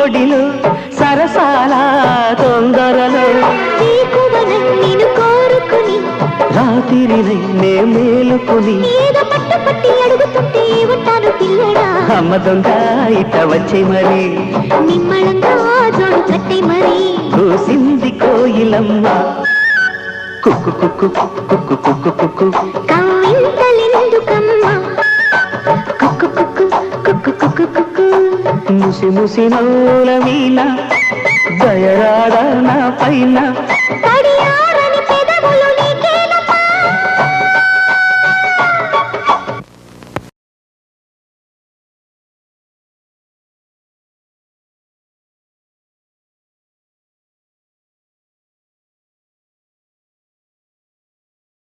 ఒడిలో సరసాల తొందరలో నేను కోరుకుని రాత్రినై నే మేలుకుని ఏదో పట్టు పట్టి అడుగుతుంటే ఉంటాను పిల్లడా అమ్మ దొంగ ఇట వచ్చే మరి నిమ్మళంగా జోడు కట్టే మరి కూసింది కోయిలమ్మ కుక్కు కుక్కు కుక్కు కుక్కు కుక్కు కవ్వింతలెందుకమ్మా కుక్కు కుక్కు కుక్కు కుక్కు కుక్కు ముసి ముసి నవ్వుల వీణ దయరాడ నా పైన